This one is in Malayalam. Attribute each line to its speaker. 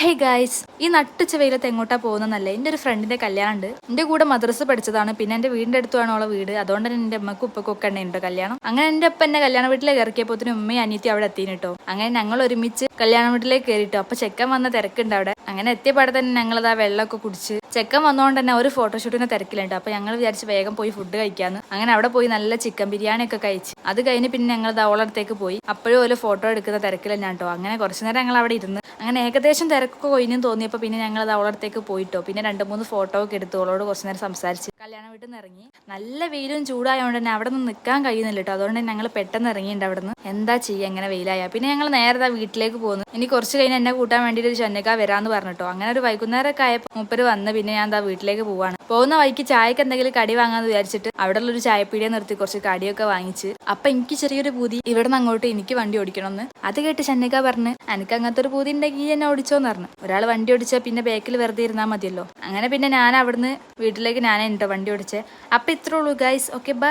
Speaker 1: ഹേ ഗായ്സ്, ഈ നട്ടുച്ച വെയിലത്ത് എങ്ങോട്ടാ പോകുന്നല്ലേ? എൻ്റെ ഒരു ഫ്രണ്ടിന്റെ കല്യാണം ഉണ്ട്. എൻ്റെ കൂടെ മദ്രസ പഠിച്ചതാണ്. പിന്നെ എൻ്റെ വീടിന്റെ അടുത്താണ് അവളെ വീട്. അതുകൊണ്ട് തന്നെ എൻ്റെ അമ്മക്കും ഉപ്പക്കൊക്കെ ഉണ്ട് കല്യാണം. അങ്ങനെ എൻ്റെ അപ്പ എന്നെ കല്യാണ വീട്ടിലേക്ക് ഇറക്കിയപ്പോത്തിന് ഉമ്മയും അനിയത്തി അവിടെ എത്തിയിട്ടോ. അങ്ങനെ ഞങ്ങൾ ഒരുമിച്ച് കല്യാണ വീട്ടിലേക്ക് കയറിട്ടോ. അപ്പൊ ചെക്കൻ വന്ന തിരക്കുണ്ട് അവിടെ. അങ്ങനെ എത്തിയപാടെ തന്നെ ഞങ്ങളത് ആ വെള്ളമൊക്കെ കുടിച്ച് ചെക്കൻ വന്നതുകൊണ്ട് തന്നെ ഒരു ഫോട്ടോഷൂട്ടിന്റെ തിരക്കിലുണ്ട്. അപ്പൊ ഞങ്ങൾ വിചാരിച്ച് വേഗം പോയി ഫുഡ് കഴിക്കാന്ന്. അങ്ങനെ അവിടെ പോയി നല്ല ചിക്കൻ ബിരിയാണി ഒക്കെ കഴിച്ച് അത് കഴിഞ്ഞ് പിന്നെ ഞങ്ങൾ അവളടുത്തേക്ക് പോയി. അപ്പോഴും ഒരു ഫോട്ടോ എടുക്കുന്ന തിരക്കിൽ ഞാൻ കേട്ടോ. അങ്ങനെ കുറച്ചു നേരം ഞങ്ങൾ അവിടെ ഇരുന്ന് അങ്ങനെ ഏകദേശം തിരക്കൊക്കെ കൊയിനും തോന്നിയപ്പോൾ പിന്നെ ഞങ്ങൾ അത് അവളടുത്തേക്ക് പോയിട്ടോ. പിന്നെ 2-3 ഫോട്ടോ ഒക്കെ എടുത്തു. അവളോട് കുറച്ചു നേരം സംസാരിച്ച് കല്യാണം വീട്ടിൽ നിന്ന് ഇറങ്ങി. നല്ല വെയിലും ചൂടായതുകൊണ്ട് തന്നെ അവിടെ നിന്ന് നിൽക്കാൻ കഴിയുന്നില്ല കേട്ടോ. അതുകൊണ്ട് തന്നെ ഞങ്ങൾ പെട്ടെന്ന് ഇറങ്ങിയിട്ടുണ്ട് അവിടെ നിന്ന്. എന്താ ചെയ്യുക എങ്ങനെ വെയിലായ. പിന്നെ ഞങ്ങൾ നേരത്തെ വീട്ടിലേക്ക് പോകുന്നു. ഇനി കുറച്ച് കഴിഞ്ഞ് എന്നെ കൂട്ടാൻ വേണ്ടിയിട്ട് ഒരു ചെന്നൈക്ക വരാമെന്ന് പറഞ്ഞിട്ടോ. അങ്ങനെ ഒരു വൈകുന്നേരമൊക്കെ ആയപ്പോൾ മൂപ്പര് വന്ന് പിന്നെ ഞാൻ എന്താ വീട്ടിലേക്ക് പോവാണ്. പോകുന്ന വഴിക്ക് ചായക്ക് എന്തെങ്കിലും കടി വാങ്ങാന്ന് വിചാരിച്ചിട്ട് അവിടെ ഉള്ളൊരു ചായപ്പീടിയെ നിർത്തി കുറച്ച് കടിയൊക്കെ വാങ്ങിച്ച്. അപ്പൊ എനിക്ക് ചെറിയൊരു പൂതി ഇവിടെ നിന്ന് അങ്ങോട്ട് എനിക്ക് വണ്ടി ഓടിക്കണമെന്ന്. അത് കേട്ട് ചെന്നൈക്ക പറഞ്ഞ് എനിക്ക് അങ്ങനത്തെ ഒരു പൂതി ഉണ്ടെങ്കിൽ എന്നെ ഓടിച്ചോന്ന് പറഞ്ഞു. ഒരാൾ വണ്ടി ഓടിച്ചാൽ പിന്നെ ബാക്കിൽ വെറുതെ ഇരുന്നാൽ മതിയല്ലോ. അങ്ങനെ പിന്നെ ഞാൻ അവിടുന്ന് വീട്ടിലേക്ക് ഞാനേ ഉണ്ടോ വണ്ടി ഓടിച്ചേ. അപ്പൊ ഇത്രേ ഉള്ളൂ ഗൈസ്. Okay bye.